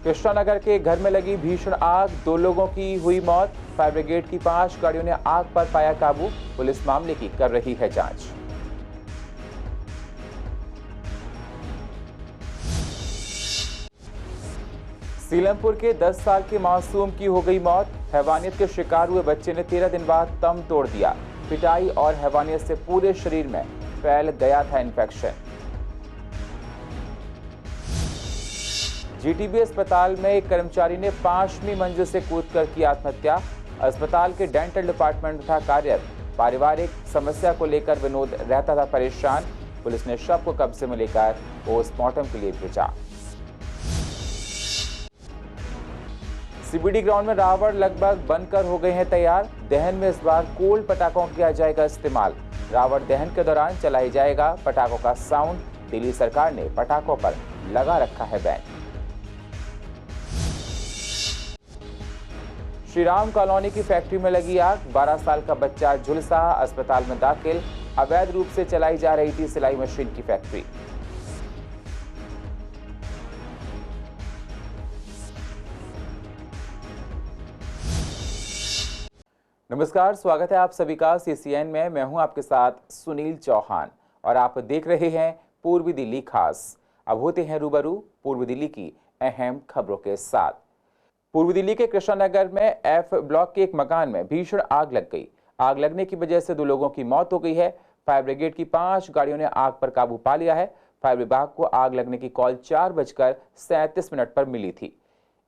कृष्णानगर के घर में लगी भीषण आग, 2 लोगों की हुई मौत। फायर ब्रिगेड की 5 गाड़ियों ने आग पर पाया काबू। पुलिस मामले की कर रही है जांच। सीलमपुर के 10 साल के मासूम की हो गई मौत। हैवानियत के शिकार हुए बच्चे ने 13 दिन बाद दम तोड़ दिया। पिटाई और हैवानियत से पूरे शरीर में फैल गया था इन्फेक्शन। जीटीबी अस्पताल में एक कर्मचारी ने 5वीं मंजिल से कूदकर की आत्महत्या। अस्पताल के डेंटल डिपार्टमेंट में था कार्यरत। पारिवारिक समस्या को लेकर विनोद रहता था परेशान। पुलिस ने शव को कब्जे में लेकर पोस्टमार्टम के लिए भेजा। सीबीडी ग्राउंड में रावण लगभग बनकर हो गए हैं तैयार। दहन में इस बार कोल्ड पटाखों किया जाएगा इस्तेमाल। रावण दहन के दौरान चलाई जाएगा पटाखों का साउंड। दिल्ली सरकार ने पटाखों पर लगा रखा है बैन। श्रीराम कॉलोनी की फैक्ट्री में लगी आग। 12 साल का बच्चा झुलसा अस्पताल में दाखिल। अवैध रूप से चलाई जा रही थी सिलाई मशीन की फैक्ट्री। नमस्कार, स्वागत है आप सभी का CCN में। मैं हूं आपके साथ सुनील चौहान और आप देख रहे हैं पूर्वी दिल्ली खास। अब होते हैं रूबरू पूर्वी दिल्ली की अहम खबरों के साथ। पूर्वी दिल्ली के कृष्णानगर में F ब्लॉक के एक मकान में भीषण आग लग गई। आग लगने की वजह से 2 लोगों की मौत हो गई है। फायर ब्रिगेड की 5 गाड़ियों ने आग पर काबू पा लिया है। फायर विभाग को आग लगने की कॉल 4:37 पर मिली थी।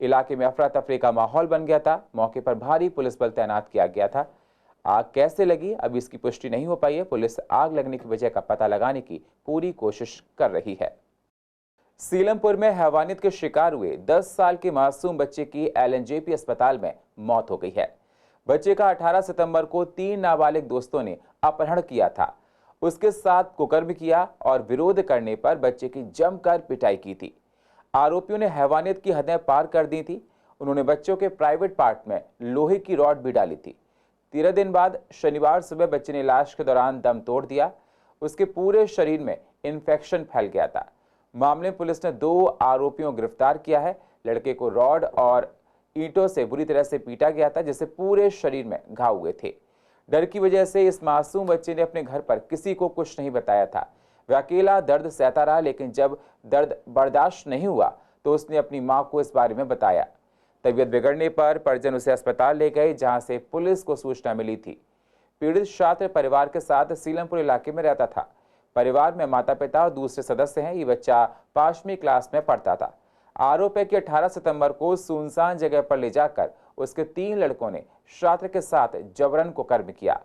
इलाके में अफरा तफरी का माहौल बन गया था। मौके पर भारी पुलिस बल तैनात किया गया था। आग कैसे लगी अभी इसकी पुष्टि नहीं हो पाई है। पुलिस आग लगने की वजह का पता लगाने की पूरी कोशिश कर रही है। सीलमपुर में हैवानियत के शिकार हुए 10 साल के मासूम बच्चे की LNJP अस्पताल में मौत हो गई है। बच्चे का 18 सितंबर को 3 नाबालिग दोस्तों ने अपहरण किया था। उसके साथ कुकर्म किया और विरोध करने पर बच्चे की जमकर पिटाई की थी। आरोपियों ने हैवानियत की हदें पार कर दी थी। उन्होंने बच्चों के प्राइवेट पार्ट में लोहे की रॉड भी डाली थी। 13 दिन बाद शनिवार सुबह बच्चे ने इलाज के दौरान दम तोड़ दिया। उसके पूरे शरीर में इन्फेक्शन फैल गया था। मामले में पुलिस ने 2 आरोपियों को गिरफ्तार किया है। लड़के को रॉड और ईंटों से बुरी तरह से पीटा गया था, जिससे पूरे शरीर में घाव हुए थे। डर की वजह से इस मासूम बच्चे ने अपने घर पर किसी को कुछ नहीं बताया था। वह अकेला दर्द सहता रहा, लेकिन जब दर्द बर्दाश्त नहीं हुआ तो उसने अपनी मां को इस बारे में बताया। तबीयत बिगड़ने पर परिजन उसे अस्पताल ले गए, जहां से पुलिस को सूचना मिली थी। पीड़ित छात्र परिवार के साथ सीलमपुर इलाके में रहता था। परिवार में माता पिता और दूसरे सदस्य हैं। ये बच्चा 5वीं क्लास में पढ़ता था। आरोप है कि 18 सितंबर को सुनसान जगह पर ले जाकर उसके 3 लड़कों ने छात्र के साथ जबरन कुकर्म किया।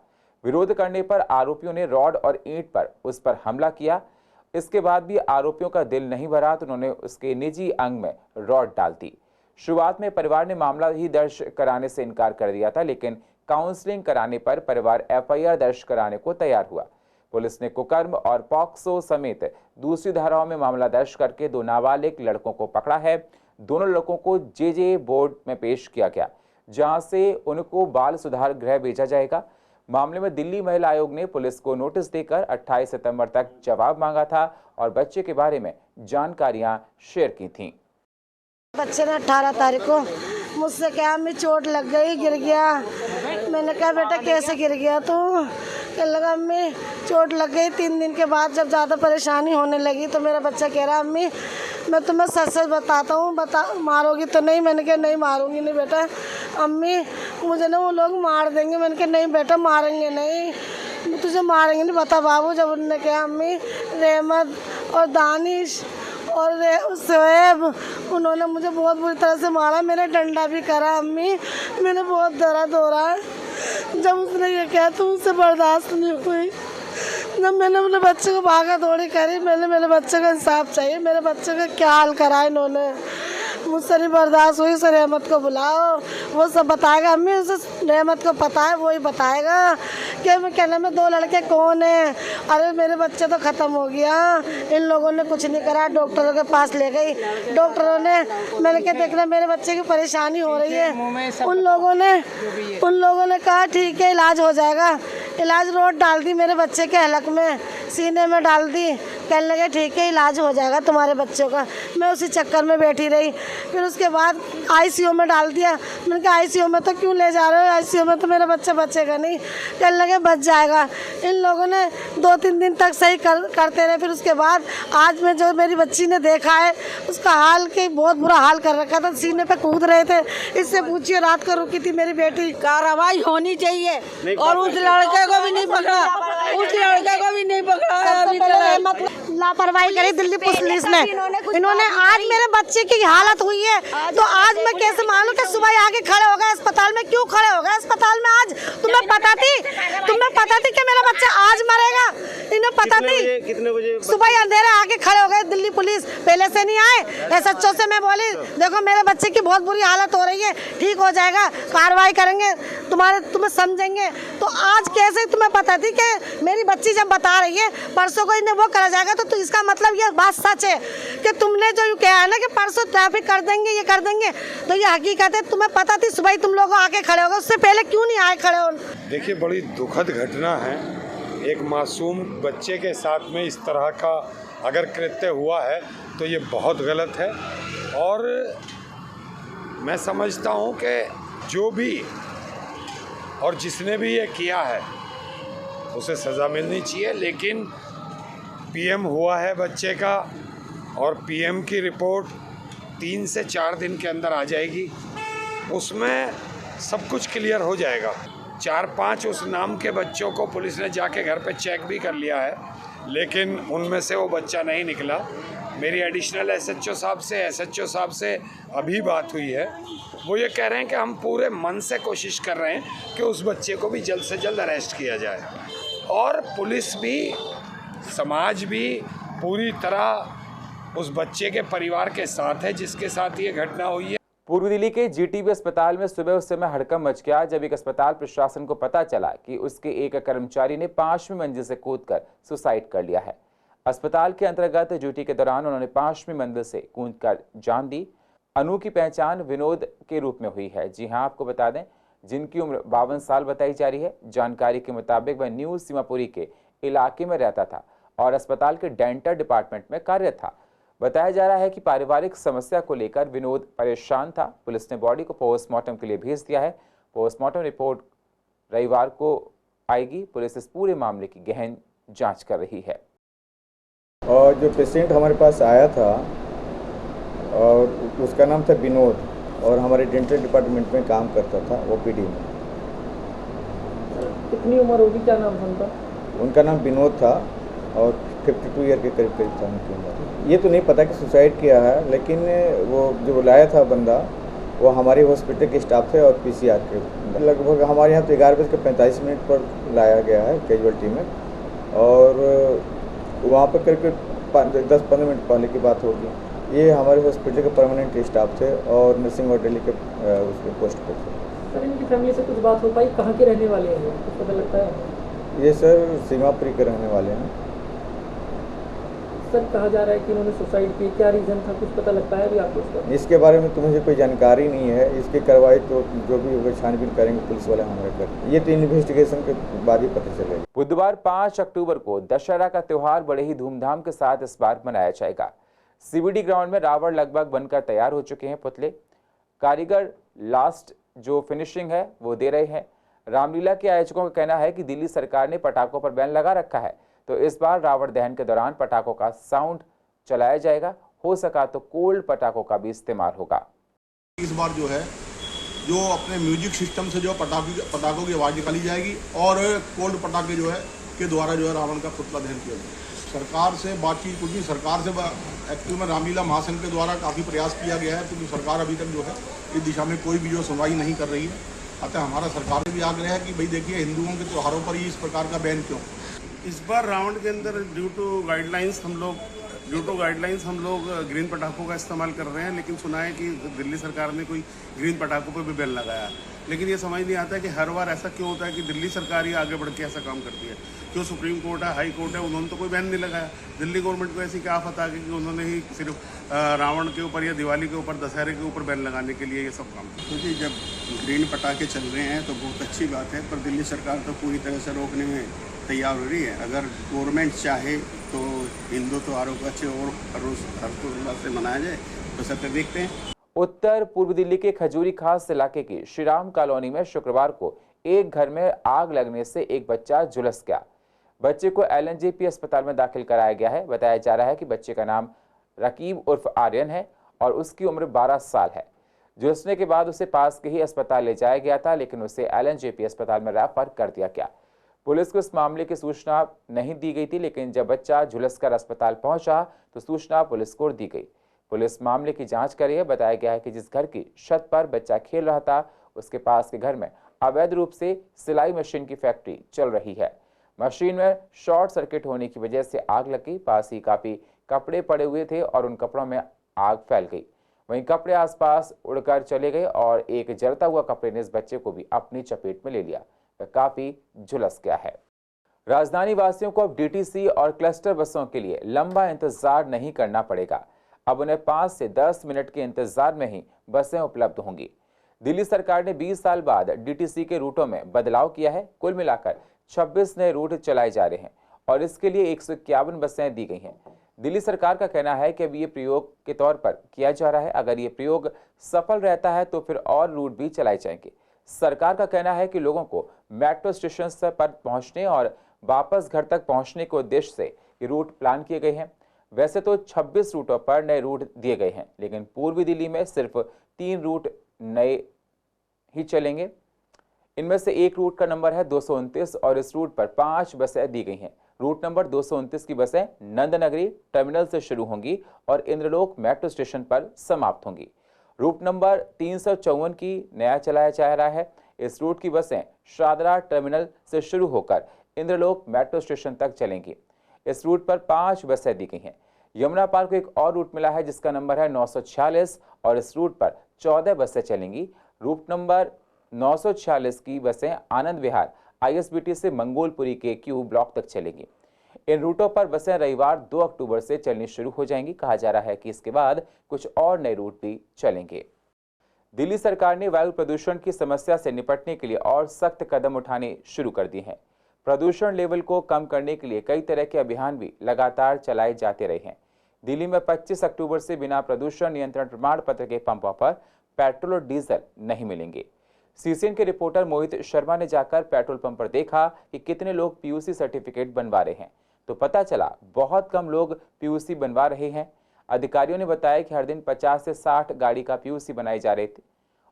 विरोध करने पर आरोपियों ने रॉड और ईंट पर उस पर हमला किया। इसके बाद भी आरोपियों का दिल नहीं भरा तो उन्होंने उसके निजी अंग में रॉड डाल दी। शुरुआत में परिवार ने मामला ही दर्ज कराने से इनकार कर दिया था, लेकिन काउंसलिंग कराने पर परिवार FIR दर्ज कराने को तैयार हुआ। पुलिस ने कुकर्म और पॉक्सो समेत दूसरी धाराओं में मामला दर्ज करके 2 नाबालिग लड़कों को पकड़ा है। दोनों लड़कों को JJ बोर्ड में पेश किया गया, जहां से उनको बाल सुधार गृह भेजा जाएगा। मामले में दिल्ली महिला आयोग ने पुलिस को नोटिस देकर 28 सितंबर तक जवाब मांगा था और बच्चे के बारे में जानकारियां शेयर की थीं। बच्चे ने 18 तारीख को मुझसे कहा मैं चोट लग गई, गिर गया। मैंने कहा बेटा कैसे गिर गया तो कहने लगा अम्मी चोट लग गई। 3 दिन के बाद जब ज़्यादा परेशानी होने लगी तो मेरा बच्चा कह रहा अम्मी मैं तुम्हें सच सच बताता हूँ, मारोगी तो नहीं? मैंने कहा नहीं मारूंगी नहीं बेटा। अम्मी मुझे ना वो लोग मार देंगे। मैंने कहा नहीं बेटा मारेंगे नहीं, तुझे मारेंगे नहीं, बता बाबू। जब उन्होंने कहा अम्मी रहमत और दानिश और शोएब उन्होंने मुझे बहुत बुरी तरह से मारा, मेरा डंडा भी करा अम्मी, मैंने बहुत दर्द हो रहा है। जब उसने ये कहा तो मुझसे बर्दाश्त नहीं हुई। जब मैंने अपने बच्चे को भागा दौड़ी करी, मैंने मेरे बच्चे का इंसाफ चाहिए। मेरे बच्चे का क्या हाल करा इन्होंने, मुझसे नहीं बर्दाश्त हुई। उसे रहमत को बुलाओ, वो सब बताएगा। अम्मी उसे रहमत को पता है, वो ही बताएगा कि मैं कहने में 2 लड़के कौन है। अरे मेरे बच्चे तो ख़त्म हो गया, इन लोगों ने कुछ नहीं करा। डॉक्टरों के पास ले गई, डॉक्टरों ने मैंने क्या देखना मेरे बच्चे की परेशानी हो रही है। उन लोगों ने कहा ठीक है इलाज हो जाएगा। इलाज रोड डाल दी मेरे बच्चे के हलक में, सीने में डाल दी, कहने लगे ठीक है इलाज हो जाएगा तुम्हारे बच्चों का। मैं उसी चक्कर में बैठी रही। फिर उसके बाद आईसीयू में डाल दिया। मैंने कहा आईसीयू में तो क्यों ले जा रहे हो, आईसीयू में तो मेरा बच्चा बचेगा नहीं। कहने लगे बच जाएगा। इन लोगों ने 2-3 दिन तक सही करते रहे। फिर उसके बाद आज में जो मेरी बच्ची ने देखा है उसका हाल के बहुत बुरा हाल कर रखा था, सीने पे कूद रहे थे। इससे पूछिए रात को रुकी थी मेरी बेटी। कार्रवाई होनी चाहिए और उस लड़के को भी नहीं पकड़ा, उस लड़के को भी नहीं पकड़ा अभी तक। लापरवाही करी दिल्ली पुलिस ने। इन्होंने आज मेरे बच्चे की हालत हुई है तो आज मैं कैसे मानूं कि सुबह आके खड़े हो गए अस्पताल में। क्यों खड़े हो गए अस्पताल में आज? तुम्हें पता थी कि मेरा बच्चा आज मरेगा? इन्हें पता थी? कितने बजे? सुबह अंधेरे आके खड़े हो गए दिल्ली पुलिस। पहले से नहीं आए। एसएचओ से मैं बोली देखो मेरे बच्चे की बहुत बुरी हालत हो रही है, ठीक हो जाएगा, कार्रवाई करेंगे, तुम्हें समझेंगे। तो आज कैसे तुम्हें पता थी कि मेरी बच्ची जब बता रही है परसों को इन्हें वो करा जाएगा तो इसका मतलब ये बात सच है कि तुमने जो कहा है ना कि परसों ट्रैफिक कर देंगे, ये कर देंगे, तो ये हकीकत है। तुम्हें पता थी सुबह तुम लोग आके खड़े हो गए, उससे पहले क्यों नहीं आए खड़े हो? देखिए बड़ी दुखद घटना है। एक मासूम बच्चे के साथ में इस तरह का अगर कृत्य हुआ है तो ये बहुत गलत है। और मैं समझता हूँ कि जो भी और जिसने भी ये किया है उसे सज़ा मिलनी चाहिए। लेकिन पीएम हुआ है बच्चे का और पीएम की रिपोर्ट 3 से 4 दिन के अंदर आ जाएगी। उसमें सब कुछ क्लियर हो जाएगा। 4-5 उस नाम के बच्चों को पुलिस ने जाके घर पे चेक भी कर लिया है, लेकिन उनमें से वो बच्चा नहीं निकला। मेरी एडिशनल एसएचओ साहब से अभी बात हुई है। वो ये कह रहे हैं कि हम पूरे मन से कोशिश कर रहे हैं कि उस बच्चे को भी जल्द से जल्द अरेस्ट किया जाए। और पुलिस भी, समाज भी पूरी तरह उस बच्चे के परिवार के साथ है जिसके साथ ये घटना हुई है। पूर्वी दिल्ली के जीटीबी अस्पताल में सुबह उस समय हड़कंप मच गया जब एक अस्पताल प्रशासन को पता चला कि उसके एक कर्मचारी ने 5वीं मंजिल से कूदकर सुसाइड कर लिया है। अस्पताल के अंतर्गत ड्यूटी के दौरान उन्होंने 5वीं मंजिल से कूदकर जान दी। अनु की पहचान विनोद के रूप में हुई है। जी हां, आपको बता दें जिनकी उम्र 52 साल बताई जा रही है। जानकारी के मुताबिक वह न्यू सीमापुरी के इलाके में रहता था और अस्पताल के डेंटल डिपार्टमेंट में कार्यरत था। बताया जा रहा है कि पारिवारिक समस्या को लेकर विनोद परेशान था। पुलिस ने बॉडी को पोस्टमार्टम के लिए भेज दिया है। पोस्टमार्टम रिपोर्ट रविवार को आएगी। पुलिस इस पूरे मामले की गहन जांच कर रही है। और जो पेशेंट हमारे पास आया था और उसका नाम था विनोद और हमारे डेंटल डिपार्टमेंट में काम करता था ओपीडी में। कितनी उम्र होगी, क्या नाम था उनका? उनका नाम विनोद था और 52 ईयर के करीब था उनकी उम्र। ये तो नहीं पता कि सुसाइड किया है, लेकिन वो जो लाया था बंदा वो हमारे हॉस्पिटल के स्टाफ थे और पीसीआर के। लगभग हमारे यहाँ तो 11:45 पर लाया गया है कैजुअल्टी में और वहाँ पर करीब 10-15 मिनट पहले की बात होगी। ये हमारे हॉस्पिटल के परमानेंट स्टाफ थे और नर्सिंग और डेली के उसके पोस्ट पे थे। सर इनकी फैमिली से कुछ बात हो पाई? कहाँ के रहने वाले हैं, कुछ पता लगता है? ये सर सीमापुरी के रहने वाले हैं। सर कहा जा रहा है कि उन्होंने सुसाइड की, क्या रीज़न था, कुछ पता लगता है अभी आपको उसका? इसके बारे में तो मुझे कोई जानकारी नहीं है। इसकी कार्रवाई तो जो भी होगा छानबीन करेंगे पुलिस वाले हमारे कर। ये तो इन्वेस्टिगेशन के बाद ही पता चलेगा। बुधवार 5 अक्टूबर को दशहरा का त्योहार बड़े ही धूमधाम के साथ इस बार मनाया जाएगा। सीबीडी ग्राउंड में रावण लगभग बनकर तैयार हो चुके हैं। पुतले कारीगर लास्ट जो फिनिशिंग है वो दे रहे हैं। रामलीला के आयोजकों का कहना है कि दिल्ली सरकार ने पटाखों पर बैन लगा रखा है, तो इस बार रावण दहन के दौरान पटाखों का साउंड चलाया जाएगा। हो सका तो कोल्ड पटाखों का भी इस्तेमाल होगा। इस बार जो है जो अपने म्यूजिक सिस्टम से जो पटाखों की आवाज़ निकाली जाएगी और कोल्ड पटाखे जो है के द्वारा जो है रावण का पुतला दहन किया जाएगा। सरकार से बातचीत कुछ नहीं, सरकार से एक्चुअल में रामलीला महासंघ के द्वारा काफ़ी प्रयास किया गया है, क्योंकि सरकार अभी तक जो है इस दिशा में कोई भी जो सुनवाई नहीं कर रही है। अतः हमारा सरकार से भी आग्रह है कि भाई देखिए हिंदुओं के त्योहारों पर ही इस प्रकार का बैन क्यों? इस बार रावण के अंदर ड्यू टू गाइडलाइंस हम लोग ग्रीन पटाखों का इस्तेमाल कर रहे हैं, लेकिन सुना है कि दिल्ली सरकार ने कोई ग्रीन पटाखों पर भी बैन लगाया। लेकिन ये समझ नहीं आता है कि हर बार ऐसा क्यों होता है कि दिल्ली सरकार ही आगे बढ़ के ऐसा काम करती है। क्यों सुप्रीम कोर्ट है, हाई कोर्ट है, उन्होंने तो कोई बैन नहीं लगाया। दिल्ली गवर्नमेंट को ऐसी क्या आफत आ गई कि उन्होंने ही सिर्फ रावण के ऊपर या दिवाली के ऊपर, दशहरे के ऊपर बैन लगाने के लिए ये सब काम किया। क्योंकि जब ग्रीन पटाखे चल रहे हैं तो बहुत अच्छी बात है, पर दिल्ली सरकार तो पूरी तरह से रोकने में तैयार हो रही है। अगर गवर्नमेंट चाहे तो हिंदू त्योहारों को अच्छे और हर्षोल्लास से मनाया जाए, तो सब देखते हैं। उत्तर पूर्व दिल्ली के खजूरी खास इलाके की श्रीराम कॉलोनी में शुक्रवार को एक घर में आग लगने से एक बच्चा झुलस गया। बच्चे को एलएनजेपी अस्पताल में दाखिल कराया गया है। बताया जा रहा है कि बच्चे का नाम रकीब उर्फ आर्यन है और उसकी उम्र 12 साल है। झुलसने के बाद उसे पास के ही अस्पताल ले जाया गया था, लेकिन उसे एलएनजेपी अस्पताल में रेफर कर दिया गया। पुलिस को इस मामले की सूचना नहीं दी गई थी, लेकिन जब बच्चा झुलसकर अस्पताल पहुंचा तो सूचना पुलिस को दी गई। पुलिस मामले की जांच कर रही है। बताया गया है कि जिस घर की छत पर बच्चा खेल रहा था, उसके पास के घर में अवैध रूप से सिलाई मशीन की फैक्ट्री चल रही है। मशीन में शॉर्ट सर्किट होने की वजह से आग लग गई। पास ही काफी कपड़े पड़े हुए थे और उन कपड़ों में आग फैल गई। वहीं कपड़े आसपास उड़कर चले गए और एक जलता हुआ कपड़े ने इस बच्चे को भी अपनी चपेट में ले लिया। वह काफी झुलस गया है। राजधानी वासियों को अब डीटीसी और क्लस्टर बसों के लिए लंबा इंतजार नहीं करना पड़ेगा। अब उन्हें 5 से 10 मिनट के इंतजार में ही बसें उपलब्ध होंगी। दिल्ली सरकार ने 20 साल बाद डीटीसी के रूटों में बदलाव किया है। कुल मिलाकर 26 नए रूट चलाए जा रहे हैं और इसके लिए 151 बसें दी गई हैं। दिल्ली सरकार का कहना है कि अब ये प्रयोग के तौर पर किया जा रहा है। अगर ये प्रयोग सफल रहता है तो फिर और रूट भी चलाए जाएंगे। सरकार का कहना है कि लोगों को मेट्रो स्टेशन पर पहुंचने और वापस घर तक पहुंचने के उद्देश्य से ये रूट प्लान किए गए हैं। वैसे तो 26 रूटों पर नए रूट दिए गए हैं, लेकिन पूर्वी दिल्ली में सिर्फ 3 रूट नए ही चलेंगे। इनमें से एक रूट का नंबर है 229 और इस रूट पर 5 बसें दी गई हैं। रूट नंबर 229 की बसें नंदनगरी टर्मिनल से शुरू होंगी और इंद्रलोक मेट्रो स्टेशन पर समाप्त होंगी। रूट नंबर 354 की नया चलाया जा रहा है। इस रूट की बसें शादरा टर्मिनल से शुरू होकर इंद्रलोक मेट्रो स्टेशन तक चलेंगी। इस रूट पर 5 बसें दी गई हैं। यमुना पार को एक और रूट मिला है जिसका नंबर है 946 और इस रूट पर 14 बसें चलेंगी। रूट नंबर 946 की बसें आनंद विहार आईएसबीटी से मंगोलपुरी के क्यू ब्लॉक तक चलेंगी। इन रूटों पर बसें रविवार 2 अक्टूबर से चलनी शुरू हो जाएंगी। कहा जा रहा है कि इसके बाद कुछ और नए रूट भी चलेंगे। दिल्ली सरकार ने वायु प्रदूषण की समस्या से निपटने के लिए और सख्त कदम उठाने शुरू कर दिए हैं। प्रदूषण लेवल को कम करने के लिए कई तरह के अभियान भी लगातार चलाए जाते रहे हैं। दिल्ली में 25 अक्टूबर से बिना प्रदूषण नियंत्रण प्रमाण पत्र के पंपों पर पेट्रोल और डीजल नहीं मिलेंगे। सीसीएन के रिपोर्टर मोहित शर्मा ने जाकर पेट्रोल पंप पर देखा कि कितने लोग पीयूसी सर्टिफिकेट बनवा रहे हैं, तो पता चला बहुत कम लोग पीयूसी बनवा रहे हैं। अधिकारियों ने बताया कि हर दिन 50 से 60 गाड़ी का पीयूसी बनाए जा रहे थे।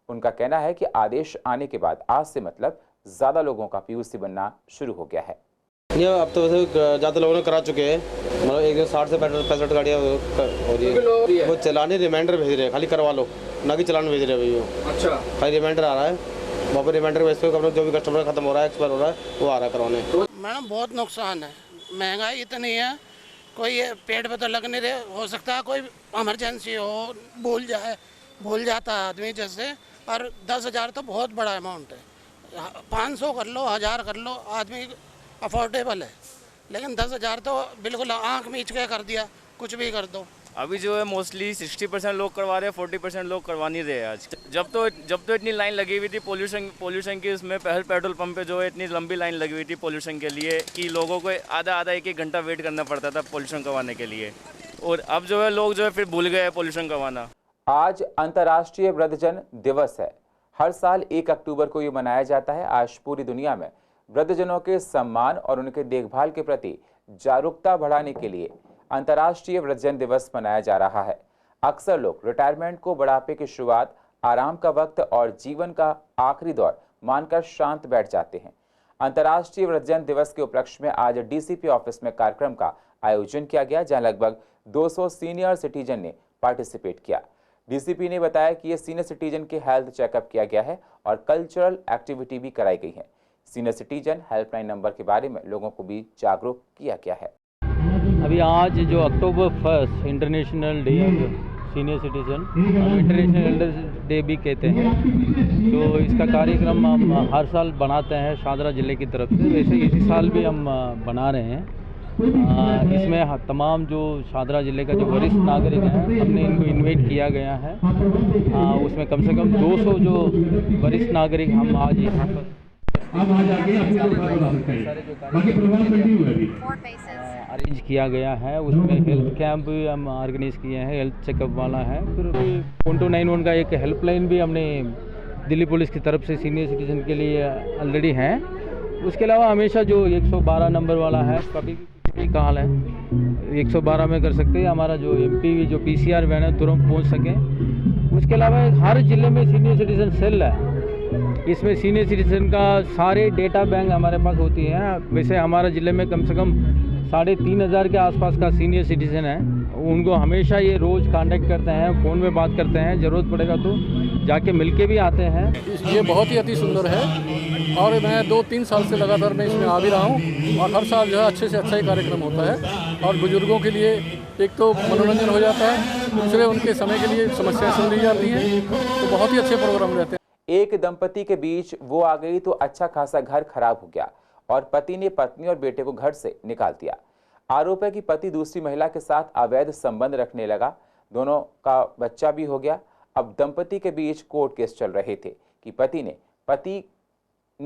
उनका कहना है कि आदेश आने के बाद आज से मतलब ज्यादा लोगों का पीयूसी बनना शुरू हो गया है। ये अब तो वैसे ज़्यादा लोगों ने करा चुके हैं, मतलब एक दिन 60 से 65 गाड़ियाँ हो रही है। वो चलाने रिमाइंडर भेज रहे हैं, खाली करवा लो, ना कि चलान भेज रहे हैं भैया। अच्छा, खाली रिमाइंडर आ रहा है, वहाँ पर रिमाइंडर भेजते हुए जो भी कस्टमर खत्म हो रहा है, एक्सपायर हो रहा है, वो आ रहा है करवाने। मैडम बहुत नुकसान है, महंगाई इतनी है, कोई पेट पे तो लग नहीं रहे। हो सकता है कोई इमरजेंसी हो, भूल जाता है आदमी जैसे। और 10,000 तो बहुत बड़ा अमाउंट है। 500 कर लो, 1000 कर लो, आदमी अफोर्डेबल है, लेकिन 10,000 तो बिल्कुल आंख मीच के कर दिया, कुछ भी कर दो। अभी जो है मोस्टली 60% लोग करवा रहे हैं, 40% लोग करवा नहीं रहे आज। जब तो इतनी लाइन लगी हुई थी पोल्यूशन की, उसमें पहले पेट्रोल पंप पे जो है इतनी लंबी लाइन लगी हुई थी पोल्यूशन के लिए कि लोगों को आधा 1-1 घंटा वेट करना पड़ता था पोल्यूशन करवाने के लिए। और अब जो है लोग जो है फिर भूल गए पोल्यूशन करवाना। आज अंतर्राष्ट्रीय वृद्धजन दिवस है। हर साल 1 अक्टूबर को ये मनाया जाता है। आज पूरी दुनिया में वृद्धजनों के सम्मान और उनके देखभाल के प्रति जागरूकता बढ़ाने के लिए अंतर्राष्ट्रीय वृद्धजन दिवस मनाया जा रहा है। अक्सर लोग रिटायरमेंट को बुढ़ापे की शुरुआत, आराम का वक्त और जीवन का आखिरी दौर मानकर शांत बैठ जाते हैं। अंतर्राष्ट्रीय वृद्धजन दिवस के उपलक्ष्य में आज डीसीपी ऑफिस में कार्यक्रम का आयोजन किया गया, जहां लगभग 200 सीनियर सिटीजन ने पार्टिसिपेट किया। डीसीपी ने बताया कि ये सीनियर सिटीजन के हेल्थ चेकअप किया गया है और कल्चरल एक्टिविटी भी कराई गई है। सीनियर सिटीजन हेल्पलाइन नंबर के बारे में लोगों को भी जागरूक किया गया है। अभी आज जो अक्टूबर 1 international day of senior citizen, international day भी कहते हैं। तो इसका कार्यक्रम हम हर साल बनाते हैं शाहदरा ज़िले की तरफ से। वैसे इसी साल भी हम बना रहे हैं। इसमें तमाम जो शाहदरा ज़िले का जो वरिष्ठ नागरिक हैं, हमने इनको इनवाइट किया गया है। उसमें कम से कम 200 जो वरिष्ठ नागरिक हम आज यहाँ पर अरेंज किया गया है। उसमें हेल्थ कैंप भी हम ऑर्गेनाइज किए हैं, हेल्थ चेकअप वाला है। फिर 1291 का एक हेल्पलाइन भी हमने दिल्ली पुलिस की तरफ से सीनियर सिटीजन के लिए ऑलरेडी है। उसके अलावा हमेशा जो 112 नंबर वाला है, कभी भी कॉल है 112 में कर सकते हैं। हमारा जो MP जो PCR वैन है तुरंत पहुंच सकें। उसके अलावा हर ज़िले में सीनियर सिटीजन सेल है। इसमें सीनियर सिटीजन का सारे डेटा बैंक हमारे पास होती हैं। वैसे हमारे ज़िले में कम से कम 3500 के आसपास का सीनियर सिटीजन है। उनको हमेशा ये रोज़ कांटेक्ट करते हैं, फ़ोन में बात करते हैं, ज़रूरत पड़ेगा तो जाके मिल के भी आते हैं। ये बहुत ही अति सुंदर है और मैं 2-3 साल से लगातार मैं इसमें आ भी रहा हूँ और हर साल जो है अच्छे से अच्छा ही कार्यक्रम होता है। और बुजुर्गों के लिए एक तो मनोरंजन हो जाता है, दूसरे उनके समय के लिए समस्याएं सुन ली जाती हैं। तो बहुत ही अच्छे प्रोग्राम रहते हैं। एक दंपति के बीच वो आ गई तो अच्छा खासा घर खराब हो गया और पति ने पत्नी और बेटे को घर से निकाल दिया। आरोप है कि पति दूसरी महिला के साथ अवैध संबंध रखने लगा। दोनों का बच्चा भी हो गया। अब दंपति के बीच कोर्ट केस चल रहे थे कि पति ने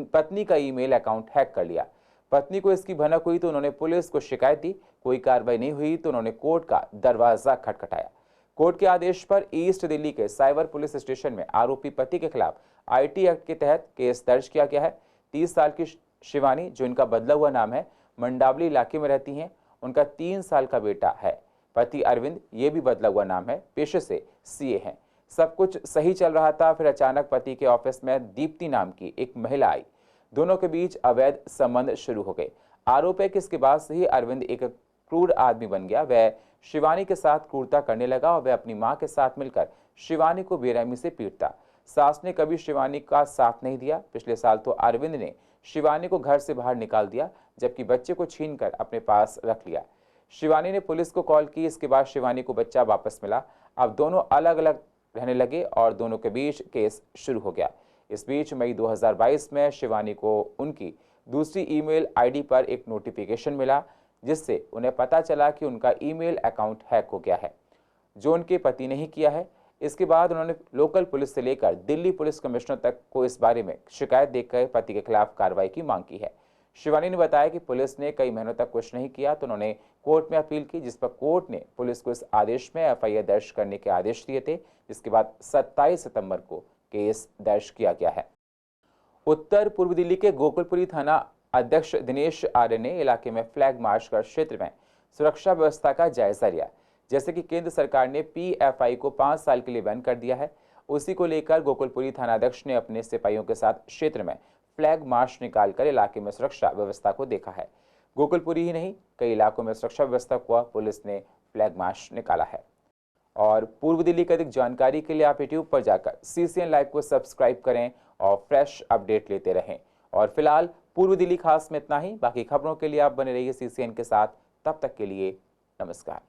पत्नी का ईमेल अकाउंट हैक कर लिया। पत्नी को इसकी भनक हुई तो उन्होंने पुलिस को शिकायत दी। कोई कार्रवाई नहीं हुई तो उन्होंने कोर्ट का दरवाजा खटखटाया। कोर्ट के आदेश पर ईस्ट दिल्ली के साइबर पुलिस स्टेशन में आरोपी पति के खिलाफ IT एक्ट के तहत केस दर्ज किया गया है। 30 साल की शिवानी, जो इनका बदला हुआ नाम है, मंडावली इलाके में रहती हैं। उनका 3 साल का बेटा है। पति अरविंद, ये भी बदला हुआ नाम है, पेशे से CA हैं। सब कुछ सही चल रहा था, फिर अचानक पति के ऑफिस में दीप्ति नाम की एक महिला आई। दोनों के बीच अवैध संबंध शुरू हो गए। आरोप है कि इसके बाद से ही अरविंद एक क्रूर आदमी बन गया। वह शिवानी के साथ क्रूरता करने लगा और वह अपनी मां के साथ मिलकर शिवानी को बेरहमी से पीटता। सास ने कभी शिवानी का साथ नहीं दिया। पिछले साल तो अरविंद ने शिवानी को घर से बाहर निकाल दिया, जबकि बच्चे को छीनकर अपने पास रख लिया। शिवानी ने पुलिस को कॉल की। इसके बाद शिवानी को बच्चा वापस मिला। अब दोनों अलग अलग रहने लगे और दोनों के बीच केस शुरू हो गया। इस बीच मई 2022 में शिवानी को उनकी दूसरी ईमेल ID पर एक नोटिफिकेशन मिला, जिससे उन्हें पता चला कि उनका ईमेल अकाउंट हैक हो गया है, जो उनके पति ने ही किया है। इसके बाद उन्होंने लोकल पुलिस से लेकर दिल्ली पुलिस कमिश्नर तक को इस बारे में शिकायत देकर पति के खिलाफ कार्रवाई की मांग की है। शिवानी ने बताया कि पुलिस ने कई महीनों तक कुछ नहीं किया तो उन्होंने कोर्ट में अपील की, जिस पर कोर्ट ने पुलिस को इस आदेश में FIR दर्ज करने के आदेश दिए थे, जिसके बाद 27 सितंबर को केस दर्ज किया गया है। उत्तर पूर्व दिल्ली के गोकुलपुरी थाना अध्यक्ष दिनेश आर्य ने इलाके में फ्लैग मार्च कर क्षेत्र में सुरक्षा व्यवस्था का जायजा लिया। जैसे कि केंद्र सरकार ने PFI को 5 साल के लिए बैन कर दिया है, उसी को लेकर गोकुलपुरी थाना अध्यक्ष ने अपने सिपाहियों के साथ क्षेत्र में फ्लैग मार्च निकालकर इलाके में सुरक्षा व्यवस्था को देखा है। गोकुलपुरी ही नहीं, कई इलाकों में सुरक्षा व्यवस्था को पुलिस ने फ्लैग मार्च निकाला है। और पूर्व दिल्ली की अधिक जानकारी के लिए आप YouTube पर जाकर CCN लाइव को सब्सक्राइब करें और फ्रेश अपडेट लेते रहें। और फिलहाल पूर्व दिल्ली खास में इतना ही। बाकी खबरों के लिए आप बने रहिए CCN के साथ। तब तक के लिए नमस्कार।